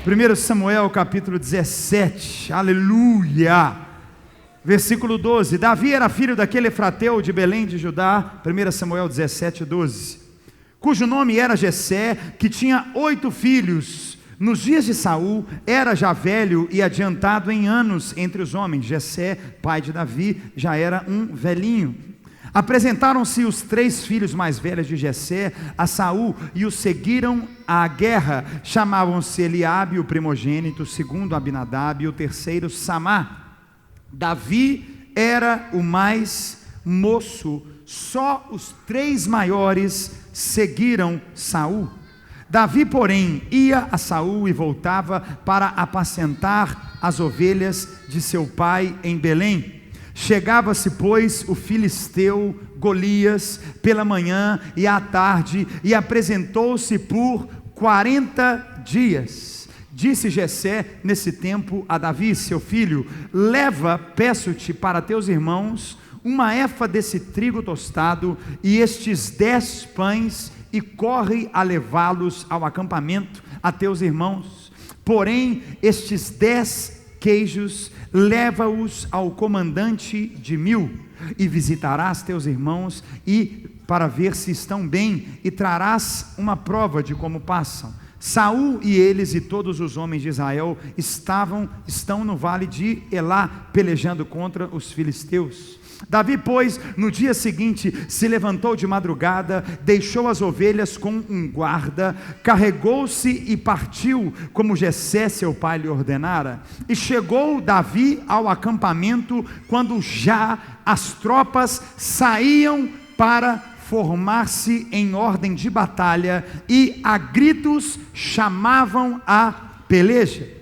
1 Samuel capítulo 17, aleluia, versículo 12. Davi era filho daquele efrateu de Belém de Judá, 1 Samuel 17, 12, cujo nome era Jessé, que tinha 8 filhos. Nos dias de Saul, era já velho e adiantado em anos entre os homens. Jessé, pai de Davi, já era um velhinho. Apresentaram-se os 3 filhos mais velhos de Jessé a Saul e o seguiram à guerra. Chamavam-se Eliabe, o primogênito, o segundo Abinadab e o terceiro Samá. Davi era o mais moço, só os 3 maiores seguiram Saul. Davi, porém, ia a Saul e voltava para apacentar as ovelhas de seu pai em Belém. Chegava-se, pois, o filisteu Golias pela manhã e à tarde, e apresentou-se por 40 dias. Disse Jessé nesse tempo a Davi, seu filho: leva, peço-te, para teus irmãos, uma efa desse trigo tostado e estes 10 pães, e corre a levá-los ao acampamento a teus irmãos. Porém, estes 10 queijos, leva-os ao comandante de 1000, e visitarás teus irmãos, e para ver se estão bem, e trarás uma prova de como passam. Saul e eles e todos os homens de Israel estão no vale de Elá, pelejando contra os filisteus. Davi, pois, no dia seguinte, se levantou de madrugada, deixou as ovelhas com um guarda, carregou-se e partiu, como Jessé seu pai lhe ordenara. E chegou Davi ao acampamento, quando já as tropas saíam para formar-se em ordem de batalha, e a gritos chamavam a peleja.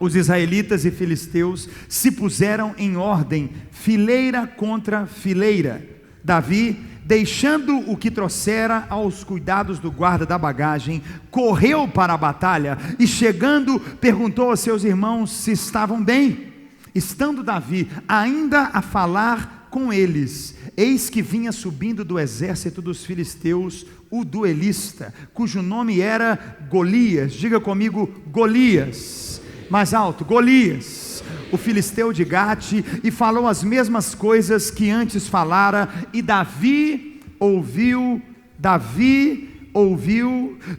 Os israelitas e filisteus se puseram em ordem, fileira contra fileira. Davi, deixando o que trouxera aos cuidados do guarda da bagagem, correu para a batalha, e chegando, perguntou a seus irmãos se estavam bem. Estando Davi ainda a falar com eles, eis que vinha subindo do exército dos filisteus o duelista, cujo nome era Golias. Diga comigo, Golias. Mais alto, Golias, o filisteu de Gate, e falou as mesmas coisas que antes falara, e Davi ouviu.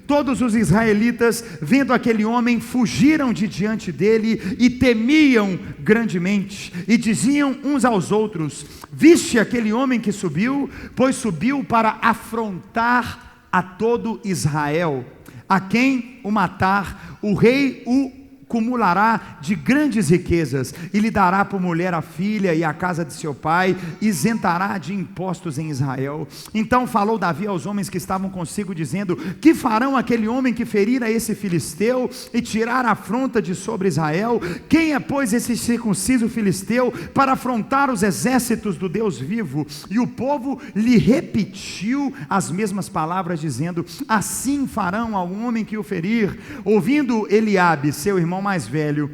Todos os israelitas, vendo aquele homem, fugiram de diante dele, e temiam grandemente, e diziam uns aos outros: viste aquele homem que subiu? Pois subiu para afrontar a todo Israel. A quem o matar, o rei o acumulará de grandes riquezas, e lhe dará por mulher a filha e a casa de seu pai, isentará de impostos em Israel. Então falou Davi aos homens que estavam consigo, dizendo: que farão aquele homem que ferir a esse filisteu e tirar a afronta de sobre Israel? Quem é, pois, esse circunciso filisteu para afrontar os exércitos do Deus vivo? E o povo lhe repetiu as mesmas palavras, dizendo: assim farão ao homem que o ferir. Ouvindo Eliabe, seu irmão mais velho,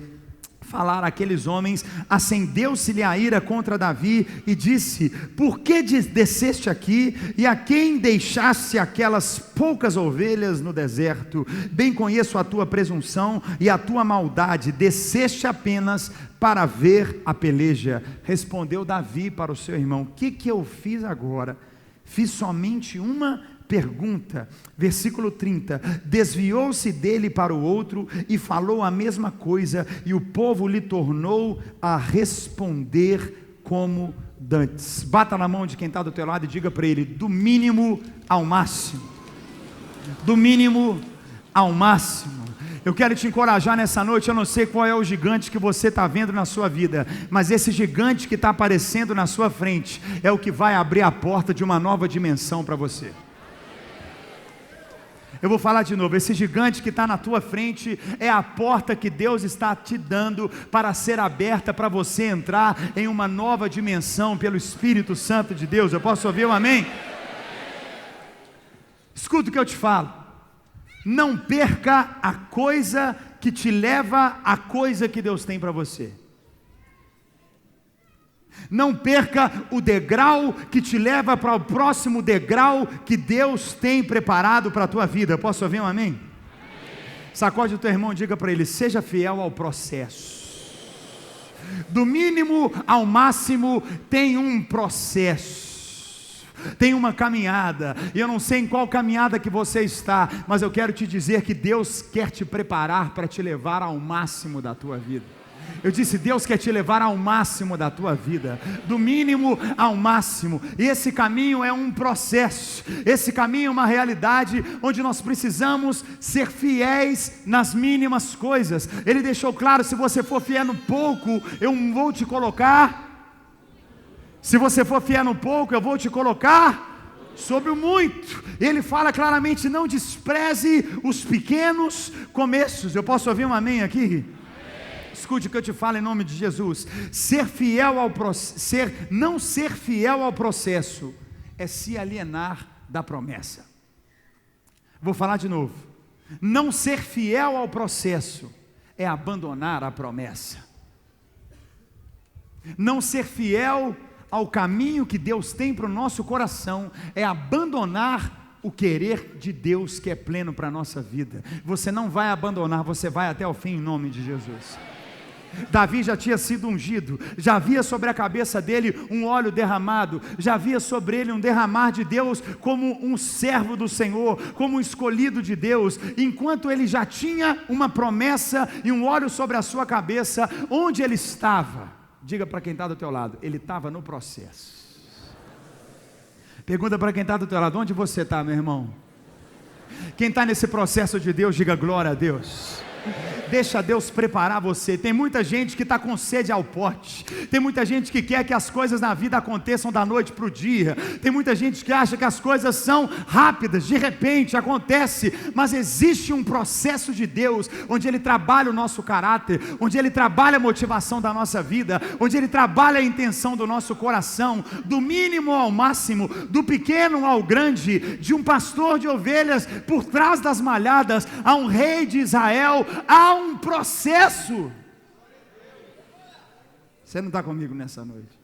falar aqueles homens, acendeu-se-lhe a ira contra Davi, e disse: por que desceste aqui, e a quem deixaste aquelas poucas ovelhas no deserto? Bem conheço a tua presunção e a tua maldade, desceste apenas para ver a peleja. Respondeu Davi para o seu irmão: o que eu fiz agora? Fiz somente uma pergunta. Versículo 30, desviou-se dele para o outro e falou a mesma coisa, e o povo lhe tornou a responder como dantes. Bata na mão de quem está do teu lado e diga para ele: do mínimo ao máximo. Do mínimo ao máximo. Eu quero te encorajar nessa noite. Eu não sei qual é o gigante que você está vendo na sua vida, mas esse gigante que está aparecendo na sua frente é o que vai abrir a porta de uma nova dimensão para você. Eu vou falar de novo, esse gigante que está na tua frente é a porta que Deus está te dando para ser aberta, para você entrar em uma nova dimensão pelo Espírito Santo de Deus. Eu posso ouvir um amém? Escuta o que eu te falo: não perca a coisa que te leva à coisa que Deus tem para você. Não perca o degrau que te leva para o próximo degrau que Deus tem preparado para a tua vida. Posso ouvir um amém? Sacode o teu irmão e diga para ele: seja fiel ao processo. Do mínimo ao máximo tem um processo, tem uma caminhada, e eu não sei em qual caminhada que você está, mas eu quero te dizer que Deus quer te preparar para te levar ao máximo da tua vida. Eu disse, Deus quer te levar ao máximo da tua vida, do mínimo ao máximo, e esse caminho é um processo, esse caminho é uma realidade, onde nós precisamos ser fiéis nas mínimas coisas. Ele deixou claro: se você for fiel no pouco, eu vou te colocar, se você for fiel no pouco, eu vou te colocar sobre o muito. Ele fala claramente: não despreze os pequenos começos. Eu posso ouvir um amém aqui? Escute o que eu te falo em nome de Jesus. Não ser fiel ao processo é se alienar da promessa. Vou falar de novo. Não ser fiel ao processo é abandonar a promessa. Não ser fiel ao caminho que Deus tem para o nosso coração é abandonar o querer de Deus que é pleno para a nossa vida. Você não vai abandonar, você vai até o fim em nome de Jesus. Davi já tinha sido ungido, já havia sobre a cabeça dele um óleo derramado, já havia sobre ele um derramar de Deus como um servo do Senhor, como um escolhido de Deus. Enquanto ele já tinha uma promessa e um óleo sobre a sua cabeça, onde ele estava? Diga para quem está do teu lado: ele estava no processo. Pergunta para quem está do teu lado: onde você está, meu irmão? Quem está nesse processo de Deus, diga glória a Deus. Deixa Deus preparar você. Tem muita gente que está com sede ao pote, tem muita gente que quer que as coisas na vida aconteçam da noite para o dia, tem muita gente que acha que as coisas são rápidas, de repente acontece, mas existe um processo de Deus, onde Ele trabalha o nosso caráter, onde Ele trabalha a motivação da nossa vida, onde Ele trabalha a intenção do nosso coração, do mínimo ao máximo, do pequeno ao grande, de um pastor de ovelhas por trás das malhadas, a um rei de Israel. Há um processo. Você não está comigo nessa noite?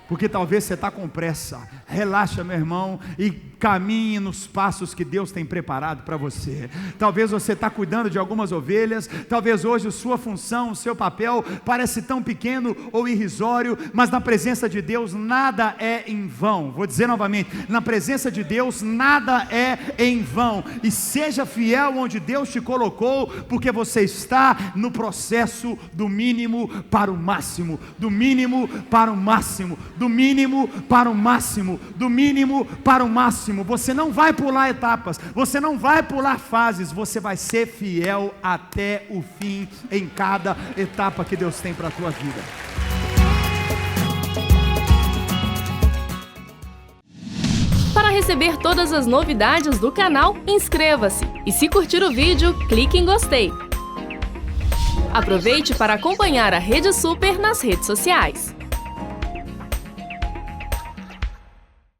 Porque talvez você está com pressa. Relaxa, meu irmão, e caminhe nos passos que Deus tem preparado para você. Talvez você está cuidando de algumas ovelhas, talvez hoje a sua função, o seu papel parece tão pequeno ou irrisório, mas na presença de Deus nada é em vão. Vou dizer novamente: na presença de Deus nada é em vão. E seja fiel onde Deus te colocou, porque você está no processo do mínimo para o máximo, do mínimo para o máximo, do mínimo para o máximo, do mínimo para o máximo. Você não vai pular etapas, você não vai pular fases, você vai ser fiel até o fim em cada etapa que Deus tem para a tua vida. Para receber todas as novidades do canal, inscreva-se e, se curtir o vídeo, clique em gostei. Aproveite para acompanhar a Rede Super nas redes sociais.